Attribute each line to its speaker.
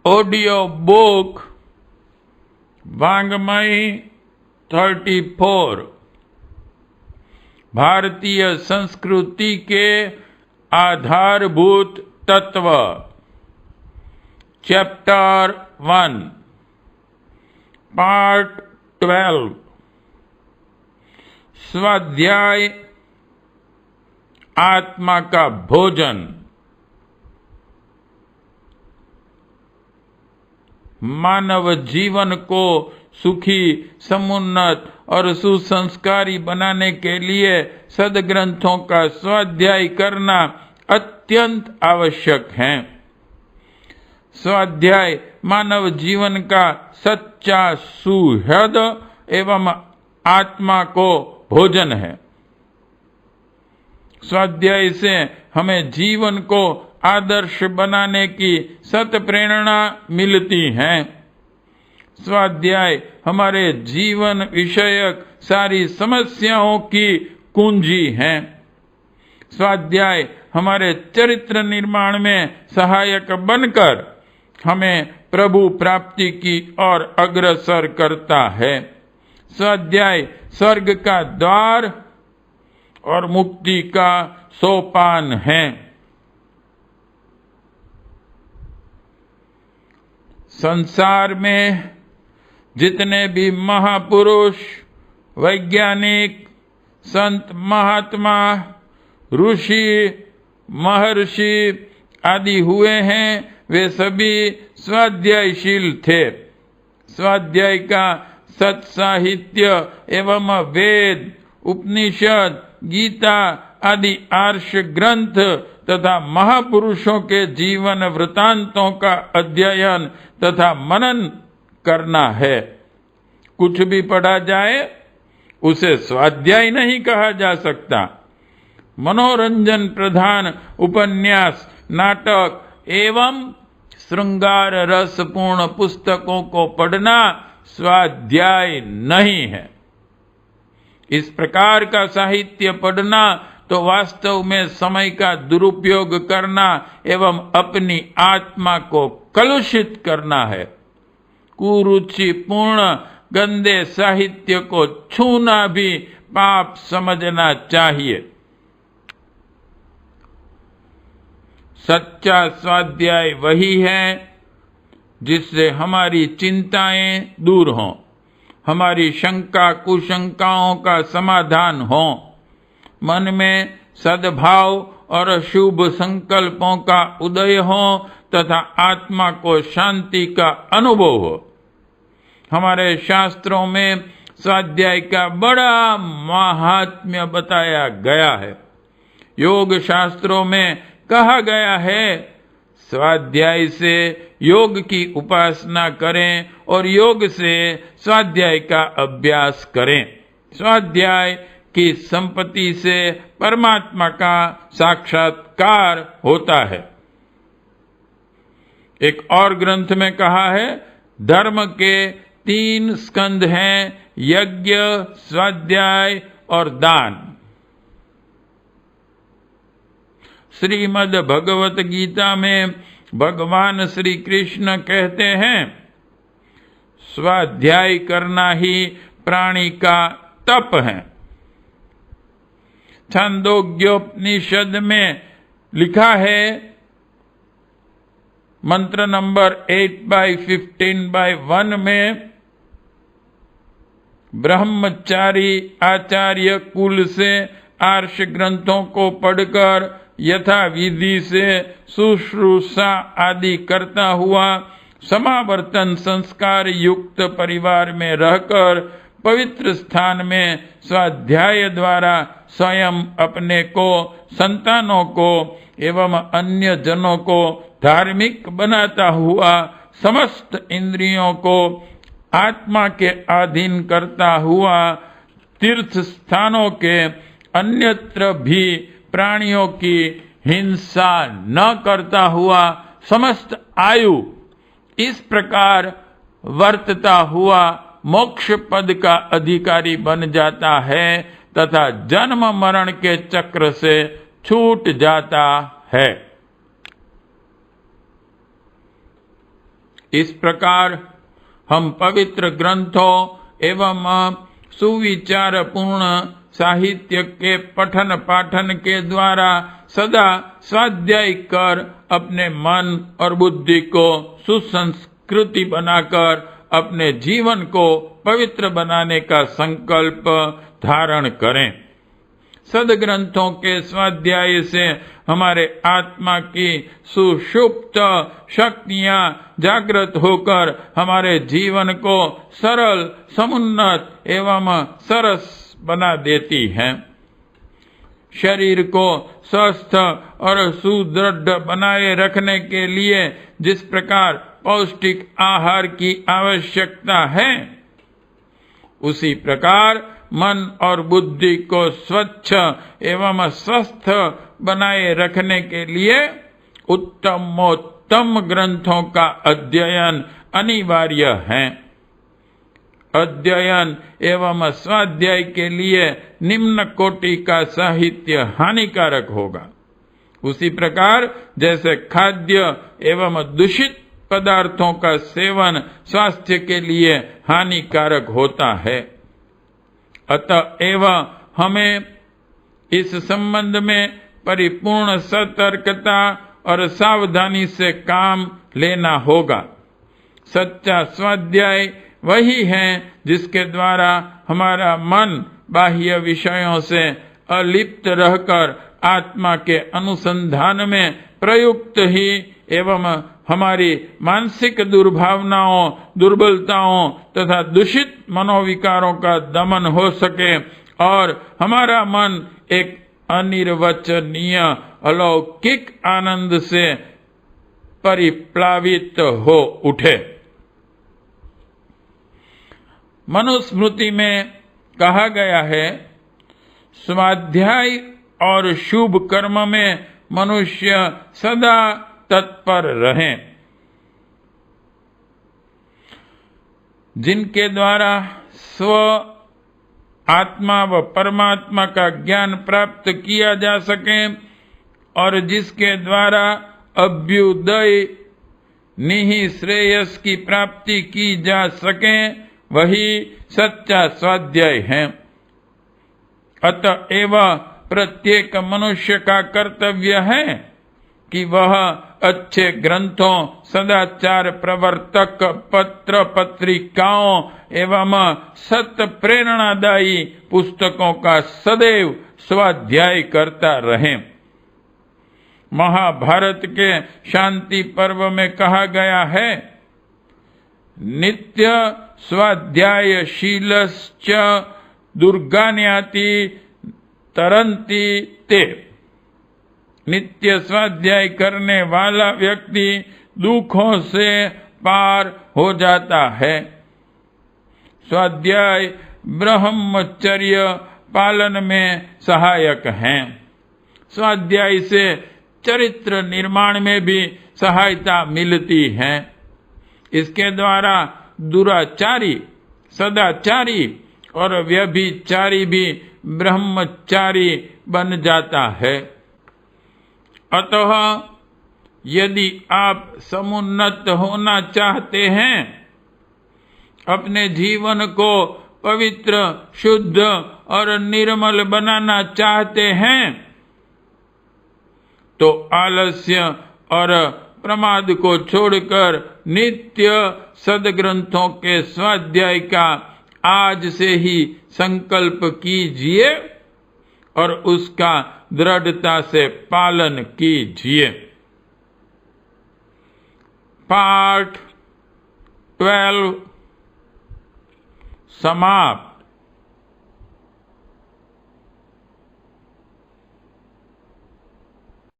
Speaker 1: Audio book वाङ्मयी 34 भारतीय संस्कृति के आधारभूत तत्व चैप्टर 1 पार्ट 12 स्वाध्याय आत्मा का भोजन। मानव जीवन को सुखी, समुन्नत और सुसंस्कारी बनाने के लिए सद्ग्रंथों का स्वाध्याय करना अत्यंत आवश्यक है। स्वाध्याय मानव जीवन का सच्चा सुहृद एवं आत्मा को भोजन है। स्वाध्याय से हमें जीवन को आदर्श बनाने की सत प्रेरणा मिलती है। स्वाध्याय हमारे जीवन विषयक सारी समस्याओं की कुंजी है। स्वाध्याय हमारे चरित्र निर्माण में सहायक बनकर हमें प्रभु प्राप्ति की ओर अग्रसर करता है। स्वाध्याय स्वर्ग का द्वार और मुक्ति का सोपान है। संसार में जितने भी महापुरुष, वैज्ञानिक, संत, महात्मा, ऋषि, महर्षि आदि हुए हैं, वे सभी स्वाध्यायशील थे। स्वाध्याय का सत्साहित्य एवं वेद, उपनिषद, गीता आदि आर्ष ग्रंथ तथा महापुरुषों के जीवन वृतांतों का अध्ययन तथा मनन करना है। कुछ भी पढ़ा जाए उसे स्वाध्याय नहीं कहा जा सकता। मनोरंजन प्रधान उपन्यास, नाटक एवं श्रृंगार रसपूर्ण पुस्तकों को पढ़ना स्वाध्याय नहीं है। इस प्रकार का साहित्य पढ़ना तो वास्तव में समय का दुरुपयोग करना एवं अपनी आत्मा को कलुषित करना है। कुरुचिपूर्ण गंदे साहित्य को छूना भी पाप समझना चाहिए। सच्चा स्वाध्याय वही है जिससे हमारी चिंताएं दूर हों, हमारी शंका कुशंकाओं का समाधान हो, मन में सद्भाव और शुभ संकल्पों का उदय हो तथा आत्मा को शांति का अनुभव हो। हमारे शास्त्रों में स्वाध्याय का बड़ा महात्म्य बताया गया है। योग शास्त्रों में कहा गया है, स्वाध्याय से योग की उपासना करें और योग से स्वाध्याय का अभ्यास करें। स्वाध्याय की संपत्ति से परमात्मा का साक्षात्कार होता है। एक और ग्रंथ में कहा है, धर्म के 3 स्कंध हैं, यज्ञ, स्वाध्याय और दान। श्रीमद् भगवत गीता में भगवान श्री कृष्ण कहते हैं, स्वाध्याय करना ही प्राणी का तप है। छांदोग्योपनिषद में लिखा है, मंत्र नंबर 8/15/1 में, ब्रह्मचारी आचार्य कुल से आर्ष ग्रंथों को पढ़कर यथा विधि से शुश्रूषा आदि करता हुआ समावर्तन संस्कार युक्त परिवार में रहकर पवित्र स्थान में स्वाध्याय द्वारा स्वयं अपने को, संतानों को एवं अन्य जनों को धार्मिक बनाता हुआ, समस्त इंद्रियों को आत्मा के अधीन करता हुआ, तीर्थ स्थानों के अन्यत्र भी प्राणियों की हिंसा न करता हुआ, समस्त आयु इस प्रकार वर्तता हुआ मोक्ष पद का अधिकारी बन जाता है तथा जन्म मरण के चक्र से छूट जाता है। इस प्रकार हम पवित्र ग्रंथों एवं सुविचार पूर्ण साहित्य के पठन पाठन के द्वारा सदा स्वाध्याय कर अपने मन और बुद्धि को सुसंस्कृति बनाकर अपने जीवन को पवित्र बनाने का संकल्प धारण करें। सदग्रंथों के स्वाध्याय से हमारे आत्मा की सुषुप्त शक्तियां जागृत होकर हमारे जीवन को सरल, समुन्नत एवं सरस बना देती हैं। शरीर को स्वस्थ और सुदृढ़ बनाए रखने के लिए जिस प्रकार पौष्टिक आहार की आवश्यकता है, उसी प्रकार मन और बुद्धि को स्वच्छ एवं स्वस्थ बनाए रखने के लिए उत्तमोत्तम ग्रंथों का अध्ययन अनिवार्य है। अध्ययन एवं स्वाध्याय के लिए निम्न कोटि का साहित्य हानिकारक होगा। उसी प्रकार जैसे खाद्य एवं दूषित पदार्थों का सेवन स्वास्थ्य के लिए हानिकारक होता है। अतएव हमें इस संबंध में परिपूर्ण सतर्कता और सावधानी से काम लेना होगा। सच्चा स्वाध्याय वही है जिसके द्वारा हमारा मन बाह्य विषयों से अलिप्त रहकर आत्मा के अनुसंधान में प्रयुक्त ही एवं हमारी मानसिक दुर्भावनाओं, दुर्बलताओं तथा दूषित मनोविकारों का दमन हो सके और हमारा मन एक अनिर्वचनीय अलौकिक आनंद से परिप्लावित हो उठे। मनुस्मृति में कहा गया है, स्वाध्याय और शुभ कर्म में मनुष्य सदा तत्पर रहें। जिनके द्वारा स्व आत्मा व परमात्मा का ज्ञान प्राप्त किया जा सके और जिसके द्वारा अभ्युदय निहि श्रेयस की प्राप्ति की जा सके, वही सच्चा स्वाध्याय है। अतएव प्रत्येक मनुष्य का कर्तव्य है कि वह अच्छे ग्रंथों, सदाचार प्रवर्तक पत्र पत्रिकाओं एवं सत प्रेरणादायी पुस्तकों का सदैव स्वाध्याय करता रहे। महाभारत के शांति पर्व में कहा गया है, नित्य स्वाध्यायशीलश्च दुर्गान्याति तरन्ति ते। नित्य स्वाध्याय करने वाला व्यक्ति दुखों से पार हो जाता है। स्वाध्याय ब्रह्मचर्य पालन में सहायक हैं। स्वाध्याय से चरित्र निर्माण में भी सहायता मिलती है। इसके द्वारा दुराचारी, सदाचारी और व्यभिचारी भी ब्रह्मचारी बन जाता है। अतः यदि आप समुन्नत होना चाहते हैं, अपने जीवन को पवित्र, शुद्ध और निर्मल बनाना चाहते हैं, तो आलस्य और प्रमाद को छोड़कर नित्य सदग्रंथों के स्वाध्याय का आज से ही संकल्प कीजिए और उसका दृढ़ता से पालन कीजिए। पार्ट 12 समाप्त।